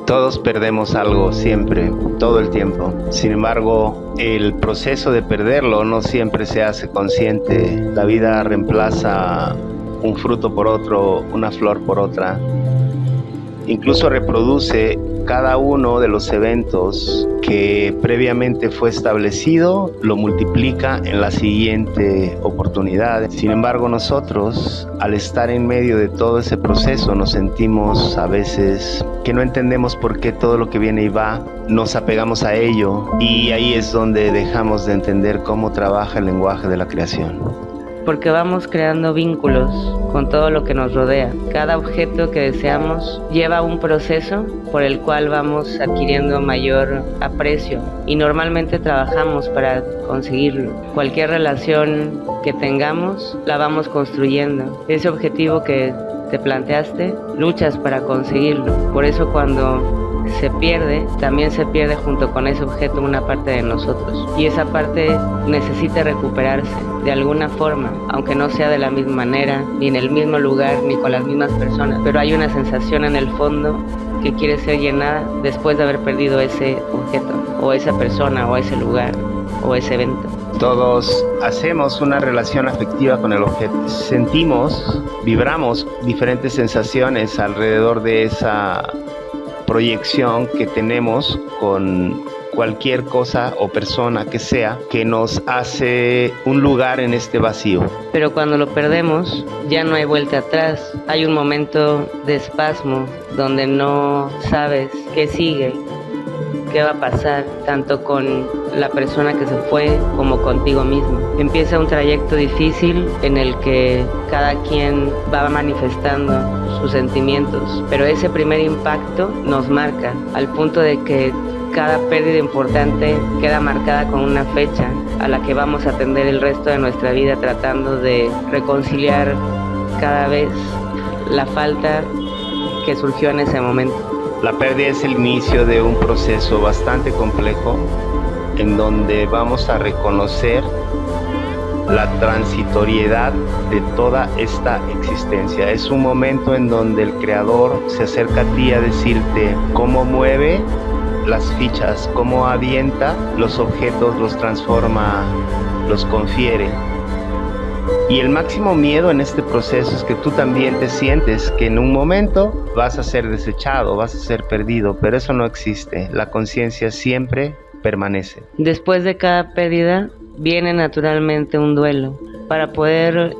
Todos perdemos algo siempre, todo el tiempo. Sin embargo, el proceso de perderlo no siempre se hace consciente. La vida reemplaza un fruto por otro, una flor por otra. Incluso reproduce cada uno de los eventos que previamente fue establecido, lo multiplica en la siguiente oportunidad. Sin embargo, nosotros, al estar en medio de todo ese proceso, nos sentimos a veces que no entendemos por qué todo lo que viene y va, nos apegamos a ello, y ahí es donde dejamos de entender cómo trabaja el lenguaje de la creación. Porque vamos creando vínculos con todo lo que nos rodea. Cada objeto que deseamos lleva un proceso por el cual vamos adquiriendo mayor aprecio y normalmente trabajamos para conseguirlo. Cualquier relación que tengamos la vamos construyendo. Ese objetivo que te planteaste, luchas para conseguirlo. Por eso cuando se pierde, también se pierde junto con ese objeto una parte de nosotros. Y esa parte necesita recuperarse de alguna forma, aunque no sea de la misma manera, ni en el mismo lugar, ni con las mismas personas. Pero hay una sensación en el fondo que quiere ser llenada después de haber perdido ese objeto, o esa persona, o ese lugar, o ese evento. Todos hacemos una relación afectiva con el objeto. Sentimos, vibramos diferentes sensaciones alrededor de esa proyección que tenemos con cualquier cosa o persona que sea, que nos hace un lugar en este vacío. Pero cuando lo perdemos, ya no hay vuelta atrás. Hay un momento de espasmo donde no sabes qué sigue, qué va a pasar, tanto con la persona que se fue como contigo mismo. Empieza un trayecto difícil en el que cada quien va manifestando sus sentimientos, pero ese primer impacto nos marca al punto de que cada pérdida importante queda marcada con una fecha a la que vamos a atender el resto de nuestra vida, tratando de reconciliar cada vez la falta que surgió en ese momento. La pérdida es el inicio de un proceso bastante complejo en donde vamos a reconocer la transitoriedad de toda esta existencia. Es un momento en donde el creador se acerca a ti a decirte cómo mueve las fichas, cómo avienta los objetos, los transforma, los confiere. Y el máximo miedo en este proceso es que tú también te sientes que en un momento vas a ser desechado, vas a ser perdido, pero eso no existe. La conciencia siempre permanece. Después de cada pérdida viene naturalmente un duelo. Para poder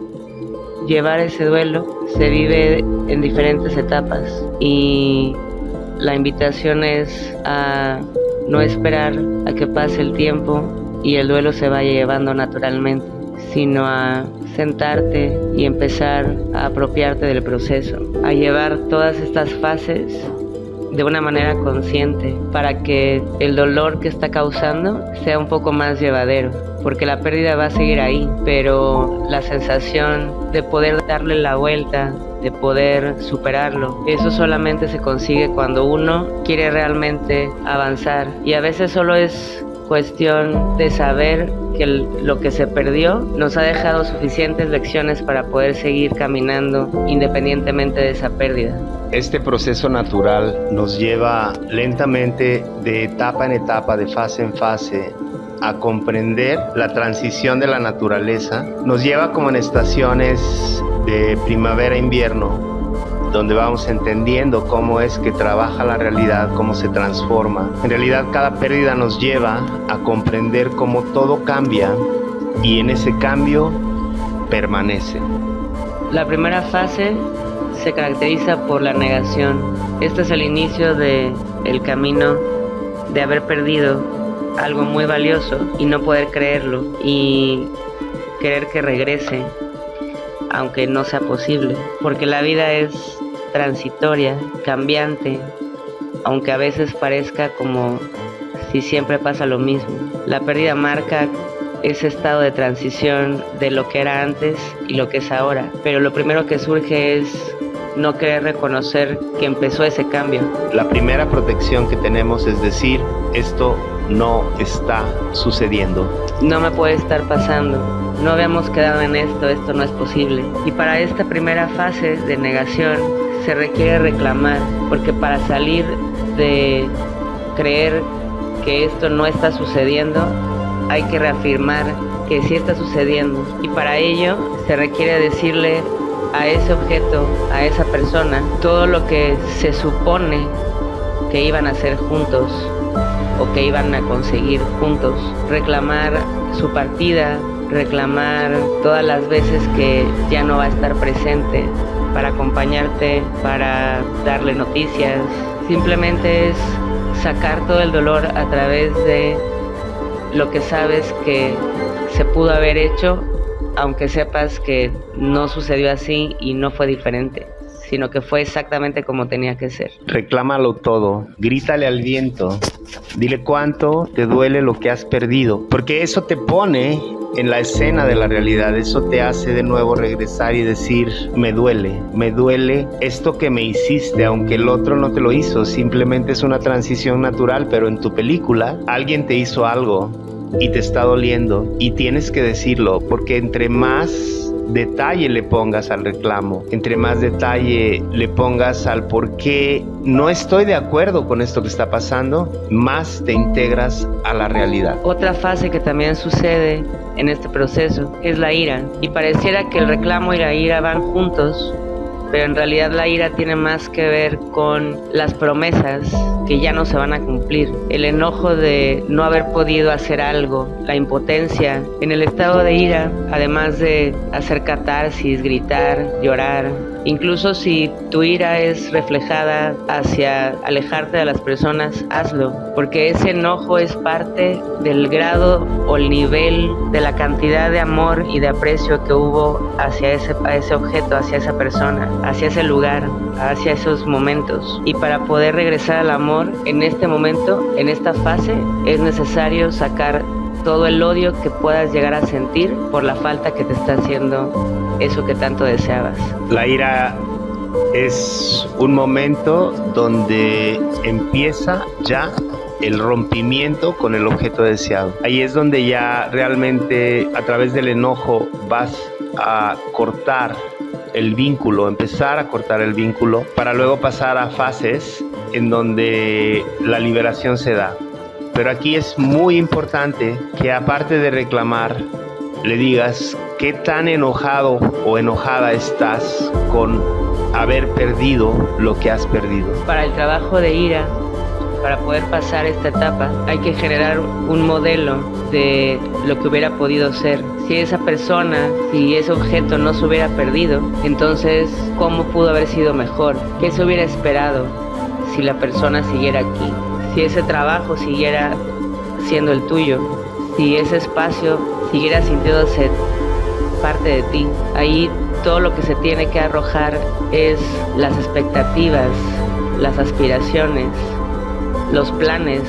llevar ese duelo se vive en diferentes etapas y la invitación es a no esperar a que pase el tiempo y el duelo se vaya llevando naturalmente, sino a sentarte y empezar a apropiarte del proceso, a llevar todas estas fases de una manera consciente para que el dolor que está causando sea un poco más llevadero, porque la pérdida va a seguir ahí, pero la sensación de poder darle la vuelta, de poder superarlo, eso solamente se consigue cuando uno quiere realmente avanzar, y a veces solo es cuestión de saber que lo que se perdió nos ha dejado suficientes lecciones para poder seguir caminando independientemente de esa pérdida. Este proceso natural nos lleva lentamente de etapa en etapa, de fase en fase, a comprender la transición de la naturaleza. Nos lleva como en estaciones de primavera-invierno, donde vamos entendiendo cómo es que trabaja la realidad, cómo se transforma. En realidad, cada pérdida nos lleva a comprender cómo todo cambia y en ese cambio permanece. La primera fase se caracteriza por la negación. Este es el inicio del camino de haber perdido algo muy valioso y no poder creerlo y querer que regrese, aunque no sea posible, porque la vida es transitoria, cambiante, aunque a veces parezca como si siempre pasa lo mismo. La pérdida marca ese estado de transición de lo que era antes y lo que es ahora, pero lo primero que surge es no querer reconocer que empezó ese cambio. La primera protección que tenemos es decir, esto no está sucediendo. No me puede estar pasando. No habíamos quedado en esto no es posible. Y para esta primera fase de negación se requiere reclamar, porque para salir de creer que esto no está sucediendo, hay que reafirmar que sí está sucediendo. Y para ello se requiere decirle a ese objeto, a esa persona, todo lo que se supone que iban a hacer juntos o que iban a conseguir juntos. Reclamar su partida, reclamar todas las veces que ya no va a estar presente para acompañarte, para darle noticias. Simplemente es sacar todo el dolor a través de lo que sabes que se pudo haber hecho, aunque sepas que no sucedió así y no fue diferente, sino que fue exactamente como tenía que ser. Reclámalo todo, grítale al viento, dile cuánto te duele lo que has perdido, porque eso te pone en la escena de la realidad, eso te hace de nuevo regresar y decir, me duele esto que me hiciste, aunque el otro no te lo hizo, simplemente es una transición natural, pero en tu película alguien te hizo algo y te está doliendo y tienes que decirlo, porque entre más detalle le pongas al reclamo, entre más detalle le pongas al por qué no estoy de acuerdo con esto que está pasando, más te integras a la realidad. Otra fase que también sucede en este proceso es la ira, y pareciera que el reclamo y la ira van juntos, pero en realidad la ira tiene más que ver con las promesas que ya no se van a cumplir, el enojo de no haber podido hacer algo, la impotencia. En el estado de ira, además de hacer catarsis, gritar, llorar, incluso si tu ira es reflejada hacia alejarte de las personas, hazlo, porque ese enojo es parte del grado o el nivel de la cantidad de amor y de aprecio que hubo hacia ese objeto, hacia esa persona, hacia ese lugar, hacia esos momentos. Y para poder regresar al amor, en este momento, en esta fase, es necesario sacar todo el odio que puedas llegar a sentir por la falta que te está haciendo eso que tanto deseabas. La ira es un momento donde empieza ya el rompimiento con el objeto deseado. Ahí es donde ya realmente a través del enojo vas a cortar el vínculo, empezar a cortar el vínculo para luego pasar a fases en donde la liberación se da. Pero aquí es muy importante que aparte de reclamar, le digas qué tan enojado o enojada estás con haber perdido lo que has perdido. Para el trabajo de ira, para poder pasar esta etapa, hay que generar un modelo de lo que hubiera podido ser. Si esa persona, si ese objeto no se hubiera perdido, entonces, ¿cómo pudo haber sido mejor? ¿Qué se hubiera esperado si la persona siguiera aquí? Si ese trabajo siguiera siendo el tuyo, si ese espacio siguiera sintiéndose parte de ti. Ahí todo lo que se tiene que arrojar es las expectativas, las aspiraciones, los planes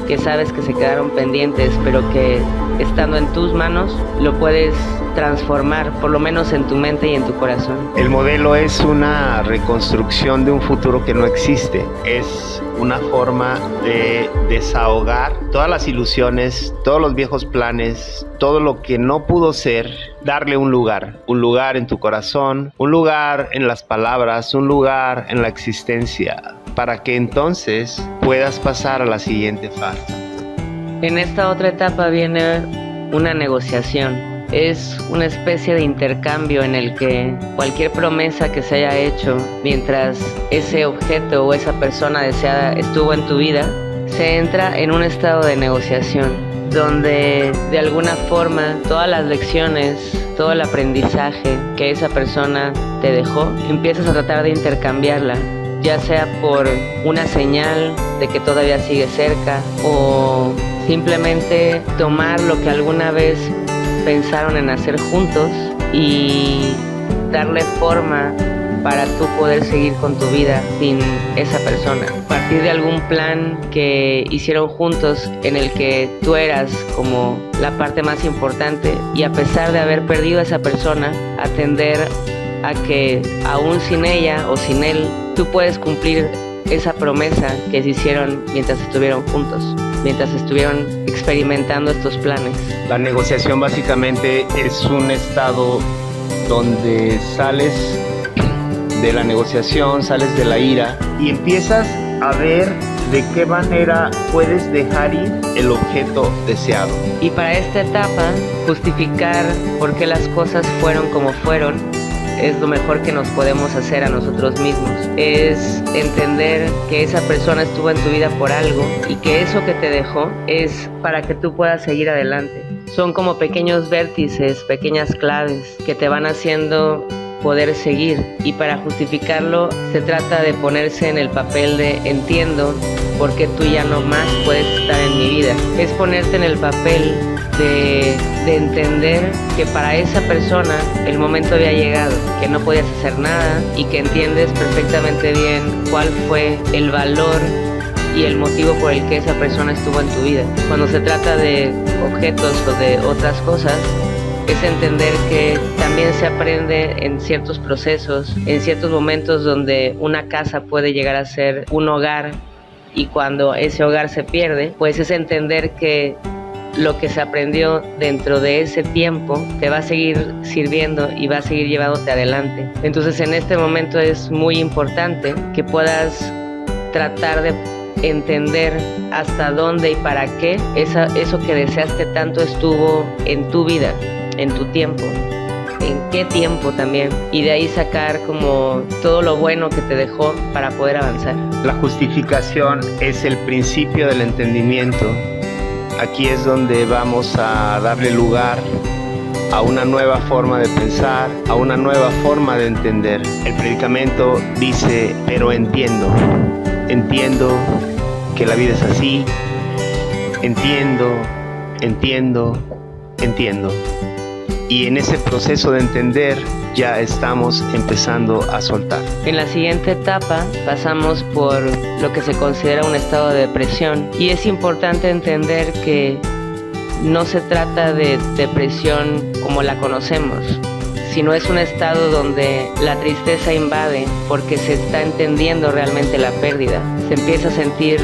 que sabes que se quedaron pendientes, pero que estando en tus manos lo puedes transformar, por lo menos en tu mente y en tu corazón. El modelo es una reconstrucción de un futuro que no existe. Es una forma de desahogar todas las ilusiones, todos los viejos planes, todo lo que no pudo ser, darle un lugar en tu corazón, un lugar en las palabras, un lugar en la existencia, para que entonces puedas pasar a la siguiente fase. En esta otra etapa viene una negociación. Es una especie de intercambio en el que cualquier promesa que se haya hecho mientras ese objeto o esa persona deseada estuvo en tu vida, se entra en un estado de negociación donde de alguna forma todas las lecciones, todo el aprendizaje que esa persona te dejó, empiezas a tratar de intercambiarla, ya sea por una señal de que todavía sigue cerca o simplemente tomar lo que alguna vez pensaron en hacer juntos y darle forma para tú poder seguir con tu vida sin esa persona. A partir de algún plan que hicieron juntos en el que tú eras como la parte más importante y a pesar de haber perdido a esa persona, atender a que aún sin ella o sin él, tú puedes cumplir esa promesa que se hicieron mientras estuvieron juntos, mientras estuvieron experimentando estos planes. La negociación básicamente es un estado donde sales de la negociación, sales de la ira y empiezas a ver de qué manera puedes dejar ir el objeto deseado. Y para esta etapa, justificar por qué las cosas fueron como fueron es lo mejor que nos podemos hacer a nosotros mismos. Es entender que esa persona estuvo en tu vida por algo y que eso que te dejó es para que tú puedas seguir adelante. Son como pequeños vértices, pequeñas claves que te van haciendo poder seguir, y para justificarlo se trata de ponerse en el papel de entiendo por qué tú ya no más puedes estar en mi vida. Es ponerte en el papel de entender que para esa persona el momento había llegado, que no podías hacer nada y que entiendes perfectamente bien cuál fue el valor y el motivo por el que esa persona estuvo en tu vida. Cuando se trata de objetos o de otras cosas, es entender que también se aprende en ciertos procesos, en ciertos momentos donde una casa puede llegar a ser un hogar, y cuando ese hogar se pierde, pues es entender que lo que se aprendió dentro de ese tiempo te va a seguir sirviendo y va a seguir llevándote adelante. Entonces en este momento es muy importante que puedas tratar de entender hasta dónde y para qué eso que deseaste tanto estuvo en tu vida, en tu tiempo, en qué tiempo también, y de ahí sacar como todo lo bueno que te dejó para poder avanzar. La justificación es el principio del entendimiento. Aquí es donde vamos a darle lugar a una nueva forma de pensar, a una nueva forma de entender. El predicamento dice, pero entiendo que la vida es así, entiendo. Y en ese proceso de entender ya estamos empezando a soltar. En la siguiente etapa pasamos por lo que se considera un estado de depresión, y es importante entender que no se trata de depresión como la conocemos, sino es un estado donde la tristeza invade porque se está entendiendo realmente la pérdida. Se empieza a sentir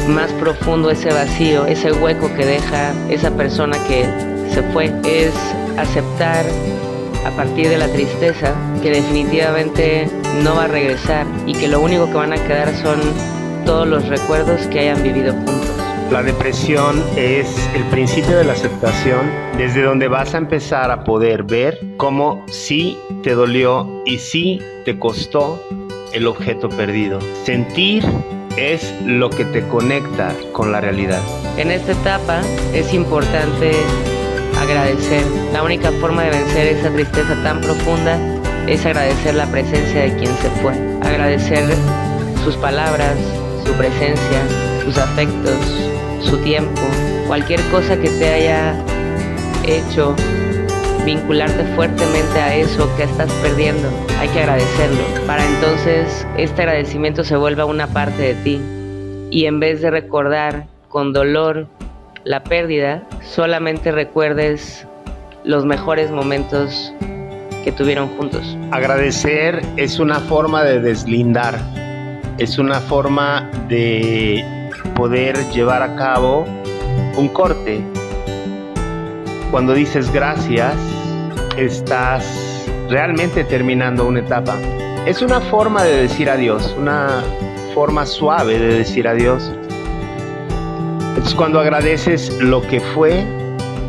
más profundo ese vacío, ese hueco que deja esa persona que se fue. Es aceptar a partir de la tristeza que definitivamente no va a regresar y que lo único que van a quedar son todos los recuerdos que hayan vivido juntos. La depresión es el principio de la aceptación, desde donde vas a empezar a poder ver cómo sí te dolió y sí te costó el objeto perdido. Sentir es lo que te conecta con la realidad. En esta etapa es importante agradecer. La única forma de vencer esa tristeza tan profunda es agradecer la presencia de quien se fue. Agradecer sus palabras, su presencia, sus afectos, su tiempo, cualquier cosa que te haya hecho vincularte fuertemente a eso que estás perdiendo. Hay que agradecerlo para entonces este agradecimiento se vuelva una parte de ti, y en vez de recordar con dolor la pérdida, solamente recuerdes los mejores momentos que tuvieron juntos. Agradecer es una forma de deslindar, es una forma de poder llevar a cabo un corte. Cuando dices gracias, estás realmente terminando una etapa. Es una forma de decir adiós, una forma suave de decir adiós. Entonces, cuando agradeces lo que fue,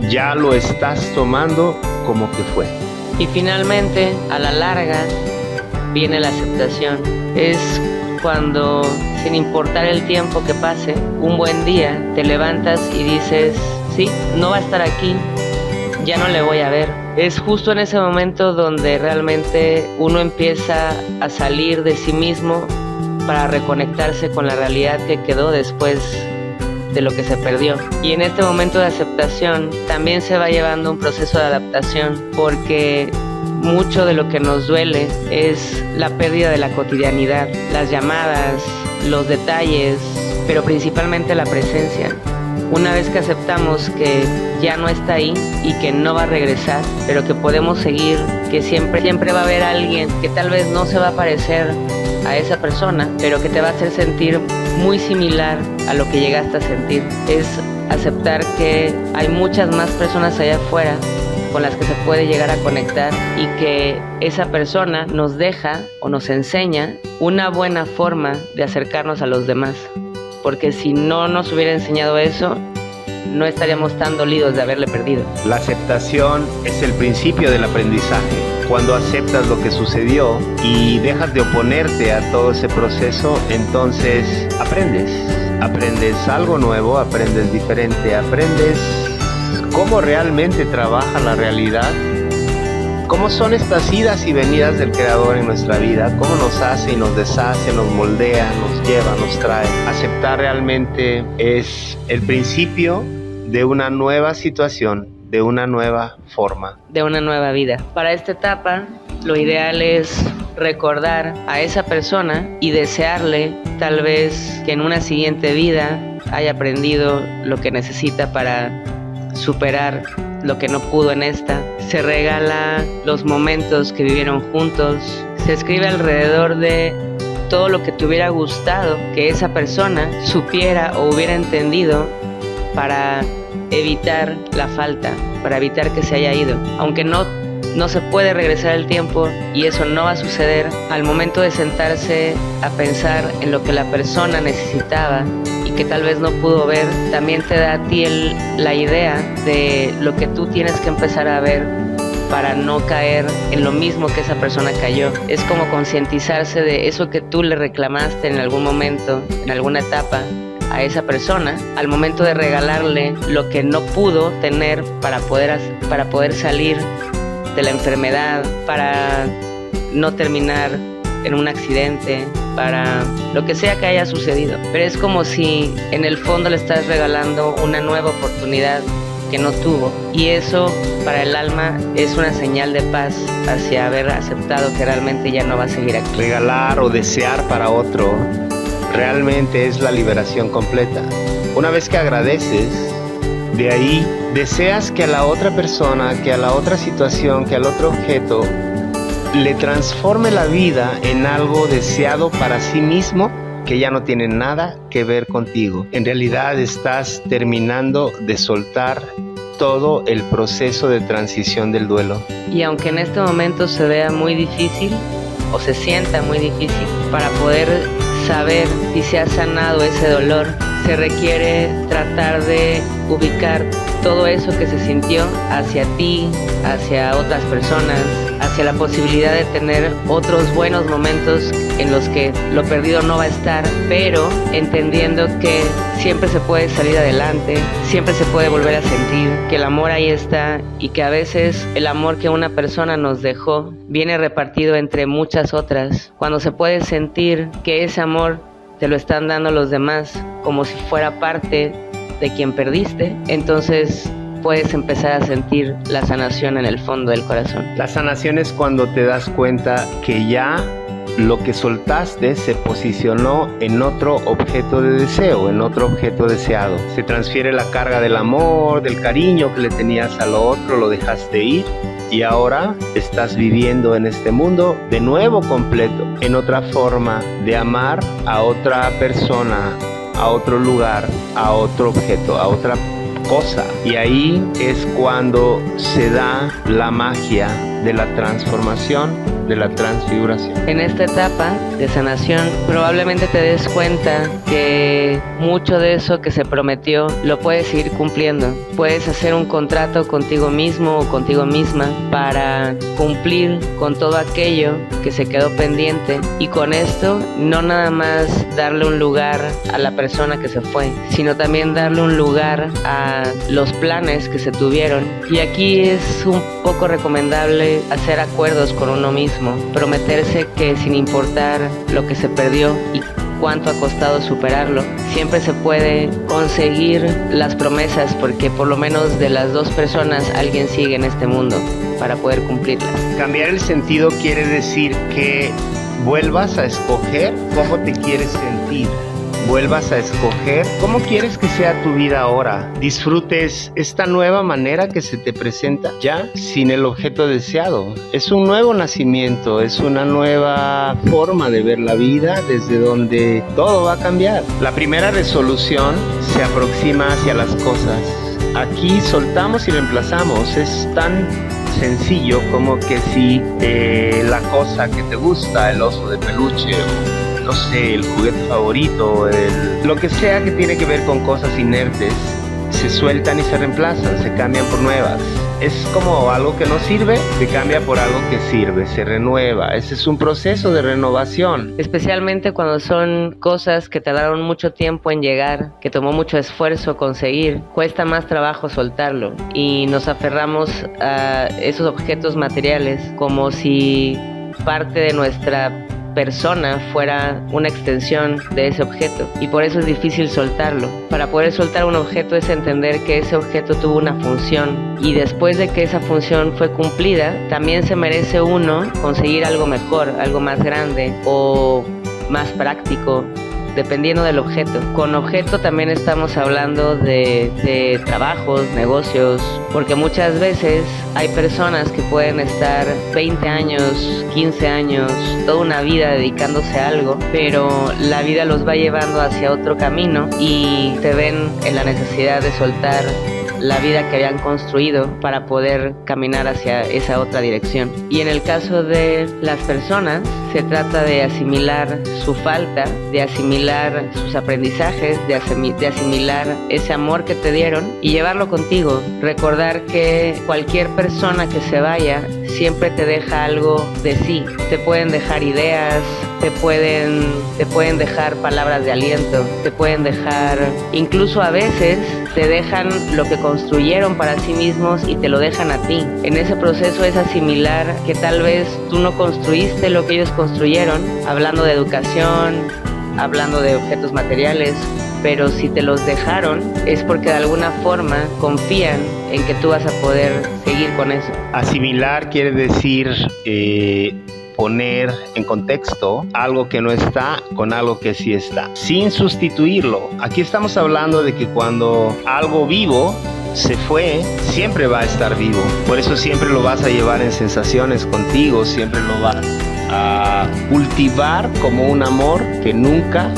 ya lo estás tomando como que fue. Y finalmente, a la larga, viene la aceptación. Es cuando, sin importar el tiempo que pase, un buen día te levantas y dices, sí, no va a estar aquí, ya no le voy a ver. Es justo en ese momento donde realmente uno empieza a salir de sí mismo para reconectarse con la realidad que quedó después de lo que se perdió. Y en este momento de aceptación también se va llevando un proceso de adaptación, porque mucho de lo que nos duele es la pérdida de la cotidianidad, las llamadas, los detalles, pero principalmente la presencia. Una vez que aceptamos que ya no está ahí y que no va a regresar, pero que podemos seguir, que siempre va a haber alguien que tal vez no se va a parecer a esa persona, pero que te va a hacer sentir muy similar a lo que llegaste a sentir. Es aceptar que hay muchas más personas allá afuera con las que se puede llegar a conectar y que esa persona nos deja o nos enseña una buena forma de acercarnos a los demás. Porque si no nos hubiera enseñado eso, no estaríamos tan dolidos de haberle perdido. La aceptación es el principio del aprendizaje. Cuando aceptas lo que sucedió y dejas de oponerte a todo ese proceso, entonces aprendes algo nuevo, aprendes diferente, aprendes cómo realmente trabaja la realidad, cómo son estas idas y venidas del Creador en nuestra vida, cómo nos hace y nos deshace, nos moldea, nos lleva, nos trae. Aceptar realmente es el principio de una nueva situación, de una nueva forma, de una nueva vida. Para esta etapa, lo ideal es recordar a esa persona y desearle tal vez que en una siguiente vida haya aprendido lo que necesita para superar lo que no pudo en esta. Se regala los momentos que vivieron juntos, se escribe alrededor de todo lo que te hubiera gustado que esa persona supiera o hubiera entendido para evitar la falta, para evitar que se haya ido. Aunque no se puede regresar el tiempo y eso no va a suceder, al momento de sentarse a pensar en lo que la persona necesitaba y que tal vez no pudo ver, también te da a ti la idea de lo que tú tienes que empezar a ver para no caer en lo mismo que esa persona cayó. Es como concientizarse de eso que tú le reclamaste en algún momento, en alguna etapa, a esa persona, al momento de regalarle lo que no pudo tener para poder salir de la enfermedad, para no terminar en un accidente, para lo que sea que haya sucedido. Pero es como si en el fondo le estás regalando una nueva oportunidad que no tuvo, y eso para el alma es una señal de paz hacia haber aceptado que realmente ya no va a seguir aquí. Regalar o desear para otro realmente es la liberación completa. Una vez que agradeces, de ahí deseas que a la otra persona, que a la otra situación, que al otro objeto le transforme la vida en algo deseado para sí mismo, que ya no tiene nada que ver contigo. En realidad estás terminando de soltar todo el proceso de transición del duelo. Y aunque en este momento se vea muy difícil o se sienta muy difícil, para poder saber si se ha sanado ese dolor, se requiere tratar de ubicar todo eso que se sintió hacia ti, hacia otras personas, hacia la posibilidad de tener otros buenos momentos en los que lo perdido no va a estar, pero entendiendo que siempre se puede salir adelante, siempre se puede volver a sentir, que el amor ahí está y que a veces el amor que una persona nos dejó viene repartido entre muchas otras. Cuando se puede sentir que ese amor te lo están dando los demás como si fuera parte de quien perdiste, entonces puedes empezar a sentir la sanación en el fondo del corazón. La sanación es cuando te das cuenta que ya lo que soltaste se posicionó en otro objeto de deseo, en otro objeto deseado. Se transfiere la carga del amor, del cariño que le tenías a lo otro, lo dejaste ir y ahora estás viviendo en este mundo de nuevo completo, en otra forma de amar a otra persona, a otro lugar, a otro objeto, a otra cosa. Y ahí es cuando se da la magia de la transformación, de la transfiguración. En esta etapa de sanación probablemente te des cuenta que mucho de eso que se prometió lo puedes ir cumpliendo. Puedes hacer un contrato contigo mismo o contigo misma para cumplir con todo aquello que se quedó pendiente, y con esto no nada más darle un lugar a la persona que se fue, sino también darle un lugar a los planes que se tuvieron. Y aquí es un poco recomendable hacer acuerdos con uno mismo, prometerse que sin importar lo que se perdió y cuánto ha costado superarlo, siempre se puede conseguir las promesas, porque por lo menos de las dos personas alguien sigue en este mundo para poder cumplirlas. Cambiar el sentido quiere decir que vuelvas a escoger cómo te quieres sentir. Vuelvas a escoger cómo quieres que sea tu vida ahora. Disfrutes esta nueva manera que se te presenta ya sin el objeto deseado. Es un nuevo nacimiento, es una nueva forma de ver la vida desde donde todo va a cambiar. La primera resolución se aproxima hacia las cosas Aquí soltamos y reemplazamos. Es tan sencillo como que si la cosa que te gusta, el oso de peluche, o no sé, el juguete favorito, lo que sea que tiene que ver con cosas inertes, se sueltan y se reemplazan, se cambian por nuevas. Es como algo que no sirve, se cambia por algo que sirve, se renueva. Ese es un proceso de renovación. Especialmente cuando son cosas que tardaron mucho tiempo en llegar, que tomó mucho esfuerzo conseguir, cuesta más trabajo soltarlo y nos aferramos a esos objetos materiales como si parte de nuestra persona fuera una extensión de ese objeto, y por eso es difícil soltarlo. Para poder soltar un objeto es entender que ese objeto tuvo una función, y después de que esa función fue cumplida, también se merece uno conseguir algo mejor, algo más grande o más práctico, dependiendo del objeto. Con objeto también estamos hablando de trabajos, negocios, porque muchas veces hay personas que pueden estar 20 años, 15 años, toda una vida dedicándose a algo, pero la vida los va llevando hacia otro camino y se ven en la necesidad de soltar la vida que habían construido para poder caminar hacia esa otra dirección. Y en el caso de las personas, se trata de asimilar su falta, de asimilar sus aprendizajes, de asimilar ese amor que te dieron y llevarlo contigo. Recordar que cualquier persona que se vaya siempre te deja algo de sí. Te pueden dejar ideas, te pueden dejar palabras de aliento, te pueden dejar, incluso a veces te dejan lo que construyeron para sí mismos y te lo dejan a ti. En ese proceso es asimilar que tal vez tú no construiste lo que ellos construyeron, hablando de educación, hablando de objetos materiales, pero si te los dejaron es porque de alguna forma confían en que tú vas a poder seguir con eso. Asimilar quiere decir poner en contexto algo que no está con algo que sí está, sin sustituirlo. Aquí estamos hablando de que cuando algo vivo se fue, siempre va a estar vivo. Por eso siempre lo vas a llevar en sensaciones contigo, siempre lo vas a cultivar como un amor que nunca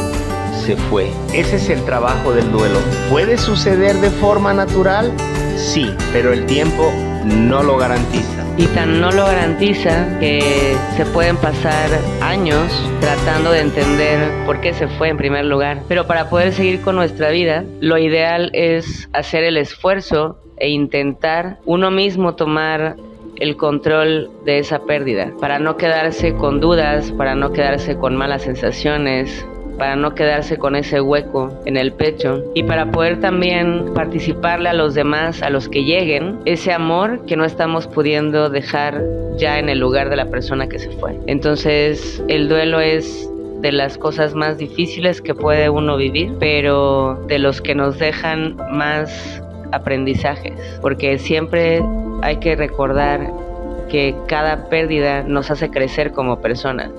se fue. Ese es el trabajo del duelo. ¿Puede suceder de forma natural? Sí, pero el tiempo no lo garantiza. Y tan no lo garantiza que se pueden pasar años tratando de entender por qué se fue en primer lugar. Pero para poder seguir con nuestra vida, lo ideal es hacer el esfuerzo e intentar uno mismo tomar el control de esa pérdida, para no quedarse con dudas, para no quedarse con malas sensaciones, para no quedarse con ese hueco en el pecho y para poder también participarle a los demás, a los que lleguen, ese amor que no estamos pudiendo dejar ya en el lugar de la persona que se fue. Entonces, el duelo es de las cosas más difíciles que puede uno vivir, pero de los que nos dejan más aprendizajes, porque siempre hay que recordar que cada pérdida nos hace crecer como personas.